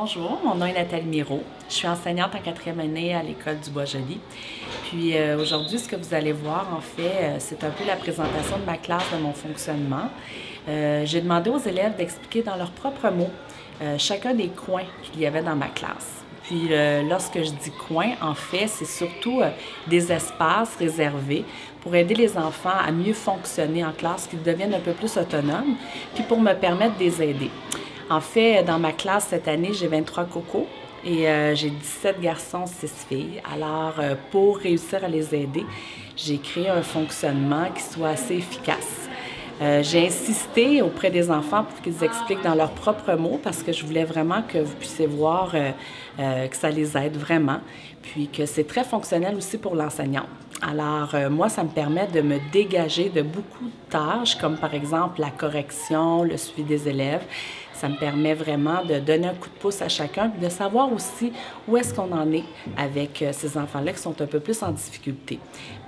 Bonjour, mon nom est Nathalie Miro. Je suis enseignante en 4e année à l'école du Bois-Joli. Puis aujourd'hui, ce que vous allez voir, en fait, c'est un peu la présentation de ma classe, de mon fonctionnement. J'ai demandé aux élèves d'expliquer dans leurs propres mots chacun des coins qu'il y avait dans ma classe. Puis lorsque je dis coins, en fait, c'est surtout des espaces réservés pour aider les enfants à mieux fonctionner en classe, qu'ils deviennent un peu plus autonomes, puis pour me permettre de les aider. En fait, dans ma classe cette année, j'ai 23 cocos et j'ai 17 garçons, 6 filles. Alors, pour réussir à les aider, j'ai créé un fonctionnement qui soit assez efficace. J'ai insisté auprès des enfants pour qu'ils expliquent dans leurs propres mots parce que je voulais vraiment que vous puissiez voir que ça les aide vraiment, puis que c'est très fonctionnel aussi pour l'enseignant. Alors, moi, ça me permet de me dégager de beaucoup de tâches, comme par exemple la correction, le suivi des élèves. Ça me permet vraiment de donner un coup de pouce à chacun, puis de savoir aussi où est-ce qu'on en est avec ces enfants-là qui sont un peu plus en difficulté.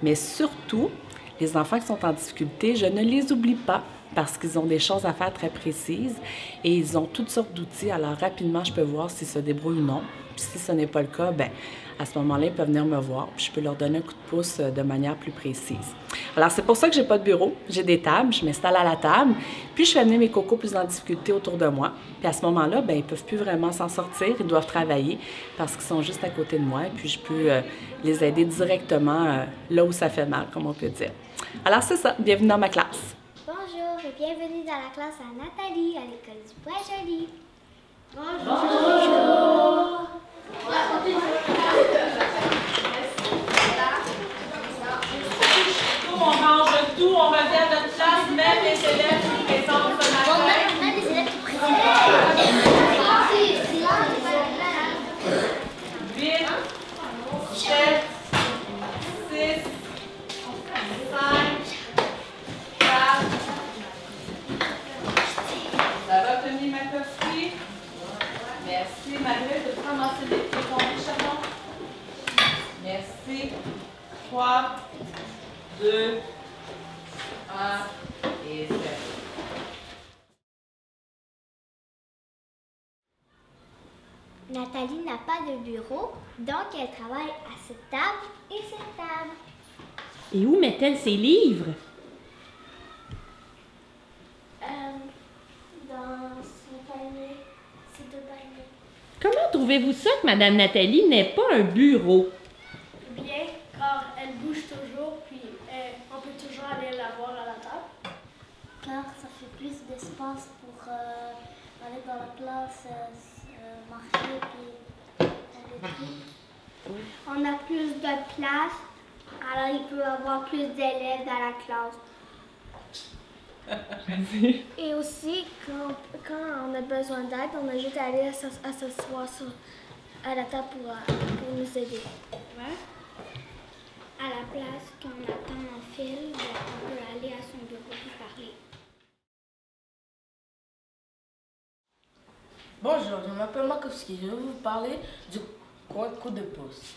Mais surtout, les enfants qui sont en difficulté, je ne les oublie pas parce qu'ils ont des choses à faire très précises et ils ont toutes sortes d'outils. Alors, rapidement, je peux voir s'ils se débrouillent ou non. Puis si ce n'est pas le cas, bien, à ce moment-là, ils peuvent venir me voir, puis je peux leur donner un coup de pouce de manière plus précise. Alors, c'est pour ça que j'ai pas de bureau. J'ai des tables, je m'installe à la table, puis je fais amener mes cocos plus en difficulté autour de moi. Puis à ce moment-là, bien, ils peuvent plus vraiment s'en sortir, ils doivent travailler parce qu'ils sont juste à côté de moi, et puis je peux les aider directement là où ça fait mal, comme on peut dire. Alors, c'est ça. Bienvenue dans ma classe. Bonjour et bienvenue dans la classe à Nathalie à l'école du Bois-Joli. Bonjour. On range tout, on revient à notre classe, même les élèves qui présentent ce matin. Même les élèves qui présentent. 8, 7, 6, 5, 4. Vous avez obtenu ma copie? Merci. Marie, de ramasser les pieds Charbon. Merci. 3, 2, 1 et 0. Nathalie n'a pas de bureau, donc elle travaille à cette table et cette table. Et où met-elle ses livres? Dans son panier, ses deux paniers. Comment trouvez-vous ça que Madame Nathalie n'ait pas un bureau? Bien, car elle bouge toujours, puis on peut toujours aller la voir à la table. Car ça fait plus d'espace pour aller dans la classe, marcher puis faire des trucs. On a plus de place, alors il peut y avoir plus d'élèves dans la classe. Et aussi, quand on a besoin d'aide, on a juste à aller à s'asseoir à la table pour nous aider. Ouais. À la place, quand on attend en file, on peut aller à son bureau et parler. Bonjour, je m'appelle Markowski. Je vais vous parler du coin coup de pouce.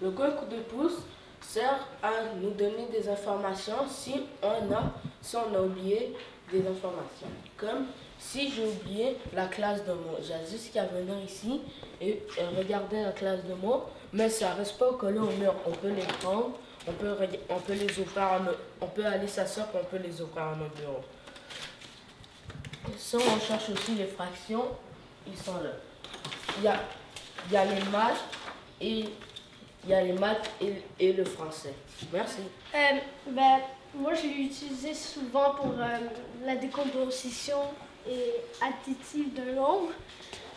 Le coin coup de pouce sert à nous donner des informations si on a oublié des informations. Comme si j'ai oublié la classe de mots. J'ai juste qu'à venir ici et regarder la classe de mots, mais ça ne reste pas collé au mur. On peut les prendre, on peut les ouvrir, on peut aller s'asseoir et on peut les ouvrir à notre bureau. Si on cherche aussi les fractions, ils sont là. Il y a les maths et le français. Merci. Moi, je l'ai utilisé souvent pour la décomposition et additive d'un nombre.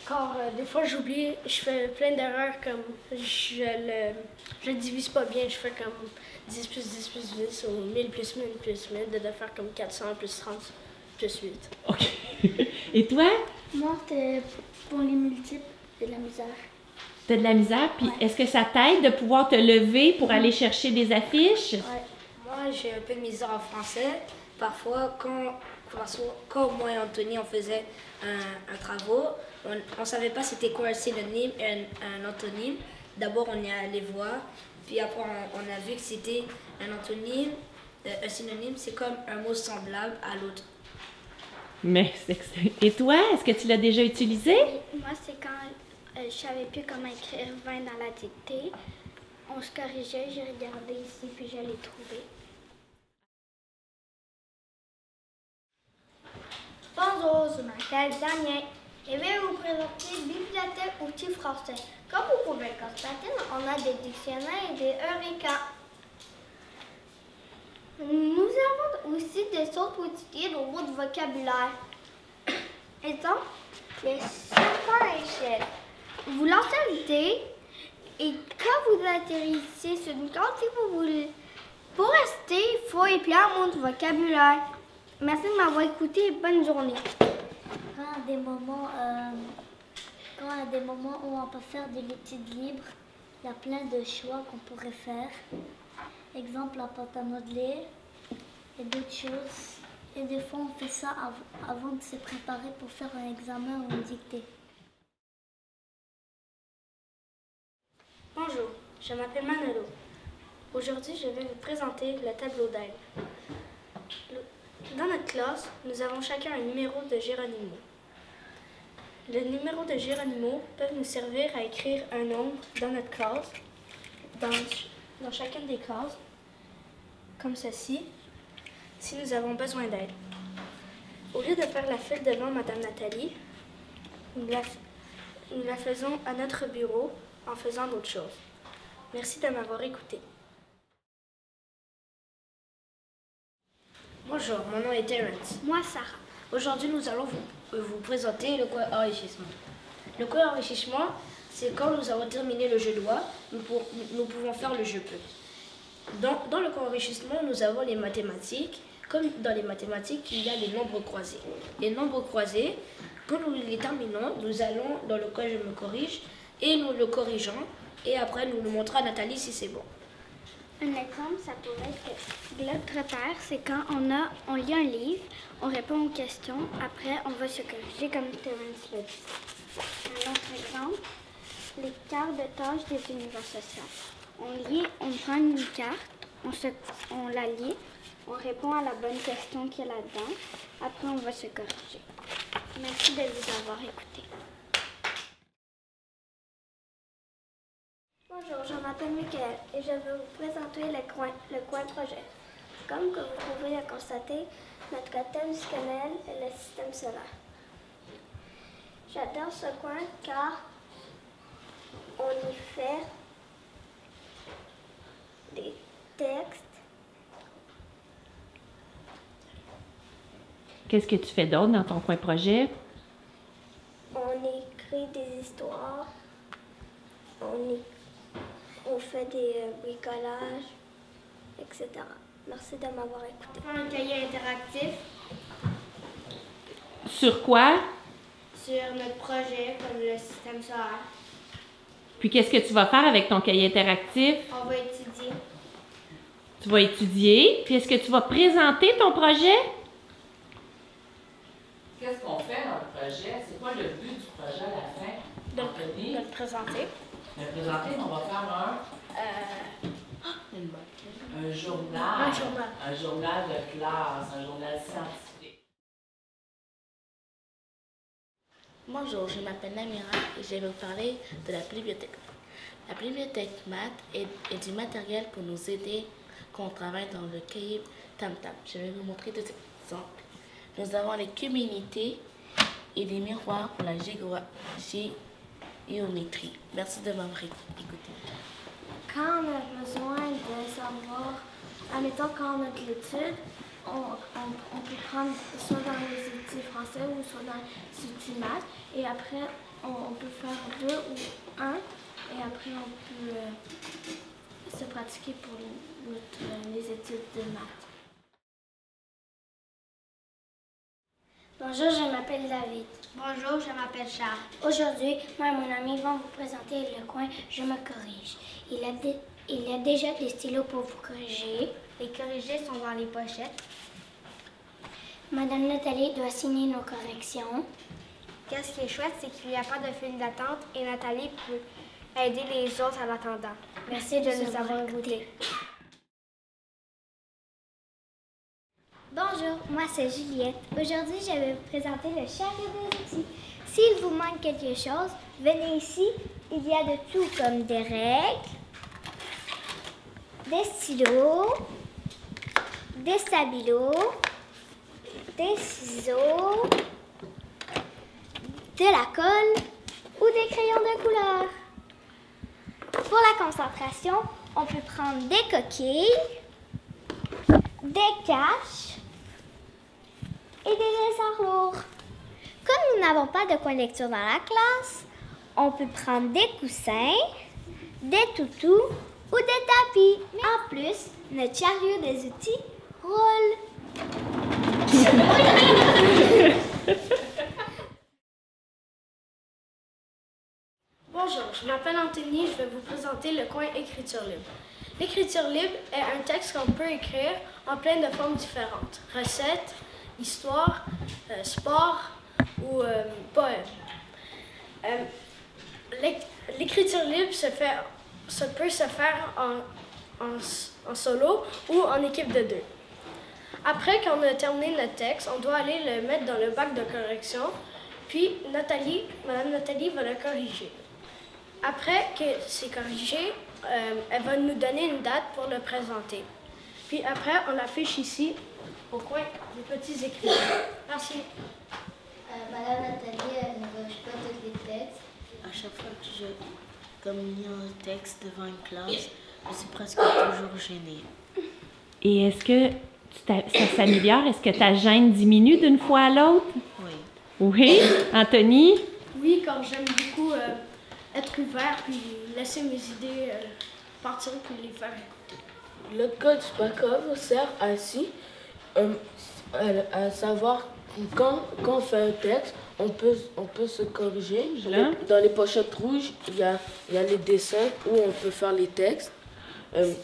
Car des fois, j'oublie, je fais plein d'erreurs comme je le divise pas bien. Je fais comme 10 plus 10 plus 10 ou 1000 plus 1000 plus 1000, de faire comme 400 plus 30 plus 8. OK. Et toi? Moi, c'était pour les multiples, c'est de la misère. T'as de la misère, puis Ouais. est-ce que ça t'aide de pouvoir te lever pour aller chercher des affiches? Ouais. Moi, j'ai un peu de misère en français. Parfois, quand moi et Anthony, on faisait un travaux, on ne savait pas c'était quoi un synonyme et un antonyme. D'abord, on est allé voir, puis après, on a vu que c'était un antonyme. Un synonyme, c'est comme un mot semblable à l'autre. Mais et toi, est-ce que tu l'as déjà utilisé? Moi, c'est quand je savais plus comment écrire 20 dans la dictée. On se corrigeait, j'ai regardé ici, puis je l'ai trouvé. Bonjour, je m'appelle Damien. Je vais vous présenter Bibliothèque Outils Français. Comme vous pouvez le constater, on a des dictionnaires et des Eureka. Nous avons aussi des autres outils au bout de vocabulaire. Exemple, les serpents à échelle. Vous lancez un dé et quand vous atterrissez sur une carte, si vous voulez, pour rester, il faut épeler un mot de vocabulaire. Merci de m'avoir écouté et bonne journée. Quand à des moments où on peut faire de l'étude libre, il y a plein de choix qu'on pourrait faire. Exemple, la pâte à modeler et d'autres choses. Et des fois, on fait ça avant de se préparer pour faire un examen ou une dictée. Bonjour, je m'appelle Manolo. Aujourd'hui, je vais vous présenter le tableau d'aide. Dans notre classe, nous avons chacun un numéro de Geronimo. Le numéro de Geronimo peut nous servir à écrire un nombre dans notre classe, dans chacune des classes, comme ceci, si nous avons besoin d'aide. Au lieu de faire la file devant Madame Nathalie, nous la faisons à notre bureau en faisant d'autres choses. Merci de m'avoir écouté. Bonjour, mon nom est Terence. Moi, Sarah. Aujourd'hui, nous allons vous présenter le coin enrichissement. Le coin enrichissement, c'est quand nous avons terminé le jeu doigt, nous pouvons faire le jeu peut. Dans le coin enrichissement, nous avons les mathématiques. Comme dans les mathématiques, il y a les nombres croisés. Les nombres croisés, quand nous les terminons, nous allons dans le coin je me corrige et nous le corrigeons. Et après, nous le montrons à Nathalie si c'est bon. Un exemple, ça pourrait être que Globe Trotteur, c'est quand on lit un livre, on répond aux questions, après on va se corriger comme Terence l'a dit. Un autre exemple, les cartes de tâches des univers sociaux. On prend une carte, on la lit, on répond à la bonne question qu'il y a là-dedans, après on va se corriger. Merci de vous avoir écouté. Bonjour, je m'appelle Michael et je vais vous présenter le coin projet. Comme que vous pouvez le constater, notre thème du canal est le système solaire. J'adore ce coin car on y fait des textes. Qu'est-ce que tu fais d'autre dans ton coin projet? On écrit des histoires. On fait des bricolages, etc. Merci de m'avoir écouté. On a un cahier interactif. Sur quoi? Sur notre projet, comme le système solaire. Puis qu'est-ce que tu vas faire avec ton cahier interactif? On va étudier. Tu vas étudier. Puis est-ce que tu vas présenter ton projet? Qu'est-ce qu'on fait dans le projet? C'est quoi le but du projet à la fin? De le présenter. Le présenter, on va faire un journal. Un journal de classe, un journal scientifique. Bonjour, je m'appelle Namira et je vais vous parler de la bibliothèque. La bibliothèque maths est du matériel pour nous aider quand on travaille dans le cahier Tam Tam. Je vais vous montrer deux exemples. Nous avons les cubes unités et les miroirs pour la géométrie. Merci de m'avoir écouté. Quand on a besoin de savoir, admettons quand on a de l'étude, on peut prendre soit dans les outils français ou soit dans les outils maths, et après on peut faire 2 ou 1, et après on peut se pratiquer pour les études de maths. Bonjour, je m'appelle David. Bonjour, je m'appelle Charles. Aujourd'hui, moi et mon ami vont vous présenter le coin Je me corrige. Il y a déjà des stylos pour vous corriger. Les corrigés sont dans les pochettes. Madame Nathalie doit signer nos corrections. Qu'est-ce qui est chouette, c'est qu'il n'y a pas de file d'attente et Nathalie peut aider les autres en attendant. Merci de nous avoir écoutés. Bonjour, moi c'est Juliette. Aujourd'hui, je vais vous présenter le chariot des outils. S'il vous manque quelque chose, venez ici. Il y a de tout comme des règles, des stylos, des stabilos, des ciseaux, de la colle ou des crayons de couleur. Pour la concentration, on peut prendre des coquilles, des caches et des dessins lourds. Comme nous n'avons pas de coin de lecture dans la classe, on peut prendre des coussins, des toutous ou des tapis. En plus, notre chariot des outils roule. Bonjour, je m'appelle Anthony, je vais vous présenter le coin Écriture libre. L'écriture libre est un texte qu'on peut écrire en plein de formes différentes. Recettes, histoire, sport ou poème. L'écriture libre peut se faire en solo ou en équipe de 2. Après qu'on a terminé notre texte, on doit aller le mettre dans le bac de correction, puis Madame Nathalie va le corriger. Après que c'est corrigé, elle va nous donner une date pour le présenter. Puis après, on l'affiche ici, au coin des petits écrits. Merci. Madame Nathalie, elle ne corrige pas tous les textes. À chaque fois que je lis un texte devant une classe, je suis presque toujours gênée. Et est-ce que ça s'améliore? Est-ce que ta gêne diminue d'une fois à l'autre? Oui. Oui? Anthony? Oui, quand j'aime beaucoup être ouvert, puis laisser mes idées partir, puis les faire écouter. Le code SPACOV sert ainsi à savoir quand on fait un texte, on peut se corriger. Dans les pochettes rouges, il y a les dessins où on peut faire les textes.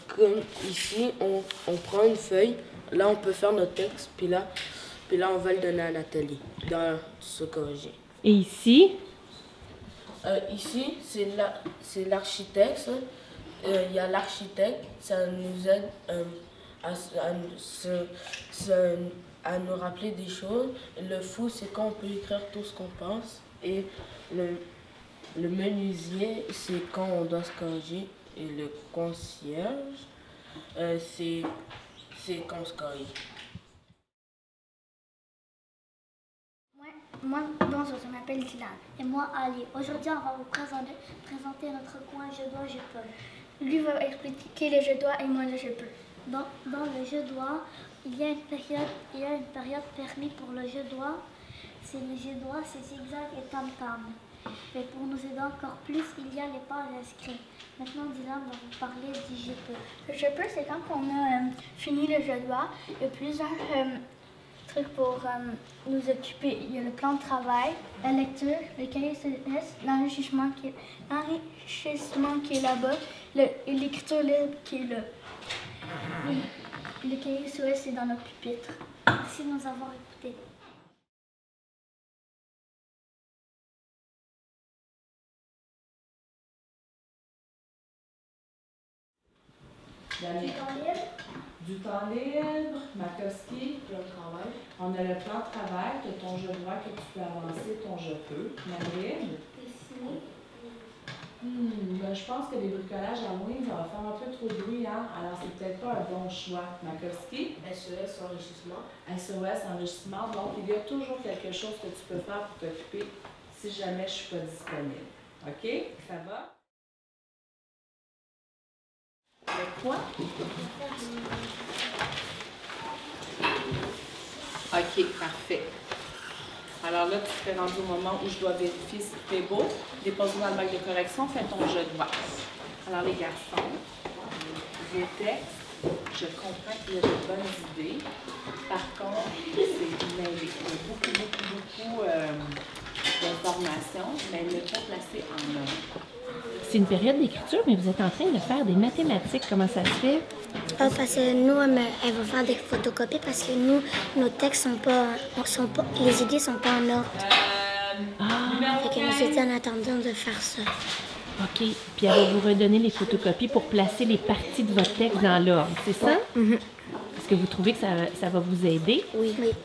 Comme ici, on prend une feuille, là on peut faire notre texte, puis là on va le donner à Nathalie, dans se corriger. Et ici? Ici, c'est l'architecte. Il y a l'architecte, ça nous aide à nous rappeler des choses. Le fou, c'est quand on peut écrire tout ce qu'on pense. Et le menuisier, c'est quand on doit se corriger. Et le concierge, c'est quand on se corrige. Bonjour, je m'appelle Dylan. Et moi, Ali. Aujourd'hui, on va vous présenter notre coin Je dois, je peux. Lui va expliquer le je dois et moi le je peux. Dans le je dois, il y a une période permise pour le je dois. C'est le je dois, c'est zigzag et tam-tam. Et pour nous aider encore plus, il y a les pages inscrites. Maintenant, Dylan va vous parler du je peux. Le je peux, c'est quand on a fini le je dois. Il y a plusieurs trucs pour nous occuper. Il y a le plan de travail, la lecture, le cahier CSS, l'enrichissement qui est là-bas, et l'écriture libre qui est là. Le cahier CSS est dans notre pupitre. Merci de nous avoir écoutés. Du temps libre, Makowski, Plan de travail. on a le plan de travail, tu as ton je dois que tu peux avancer, ton je peux. Marine? Ben, je pense que les bricolages à Wings, ça va faire un peu trop de bruit, hein? Alors c'est peut-être pas un bon choix. Makowski? SES, enrichissement. SOS, enrichissement. Donc, il y a toujours quelque chose que tu peux faire pour t'occuper si jamais je ne suis pas disponible. OK? Ça va? Le quoi? OK, parfait. Alors là, tu serais rendu au moment où je dois vérifier si tout est beau. Dépose-le dans le bac de correction, fais ton je dois. Alors les garçons, vos textes, je comprends qu'il y a de bonnes idées. Par contre, c'est mêlé. Il y a beaucoup d'informations, mais elles ne sont pas placées en ordre. C'est une période d'écriture, mais vous êtes en train de faire des mathématiques. Comment ça se fait? Parce que nous, elle va faire des photocopies parce que nous, nos textes les idées sont pas en ordre. Fait que nous étions en attendant de faire ça. OK. Puis elle va vous redonner les photocopies pour placer les parties de votre texte dans l'ordre, c'est ça? Est-ce que vous trouvez que ça va vous aider? Oui. Numéro 7.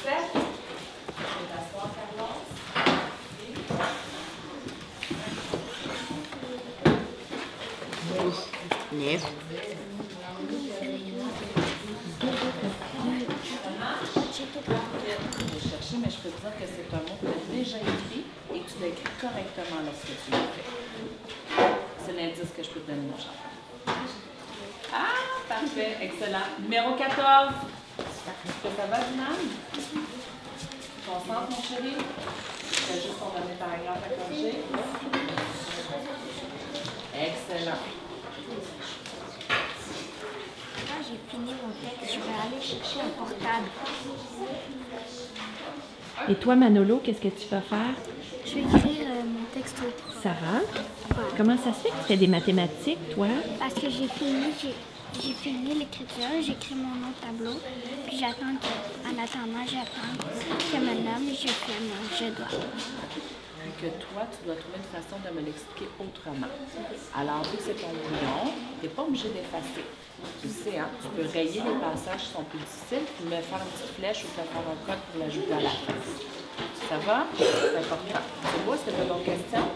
Je vais t'asseoir, Carlos. 9. Je vais chercher, mais je peux te dire que c'est un mot que tu as déjà écrit et que tu l'as écrit correctement lorsque tu l'as fait. C'est l'indice que je peux te donner, mon cher. Ah, parfait, excellent. Numéro 14. Est-ce que ça va, Dinan? Concentre, mon chéri. Tu as juste ton dernier paragraphe à corriger. Excellent. Quand j'ai fini mon texte, je vais aller chercher un portable. Et toi, Manolo, qu'est-ce que tu vas faire? Je vais écrire mon texto. Sarah, comment ça se fait que tu fais des mathématiques, toi? Parce que j'ai fini l'écriture, j'écris mon nom au tableau, puis j'attends que me nomme, je filme, je dois. Que toi, tu dois trouver une façon de me l'expliquer autrement. Alors, vu que c'est ton brouillon, tu n'es pas obligé d'effacer. Tu sais, hein, tu peux rayer les passages qui sont plus difficiles, puis me faire une petite flèche ou te faire un code pour l'ajouter à la fin. Ça va? C'est important. C'est beau, est-ce que tu as d'autres questions?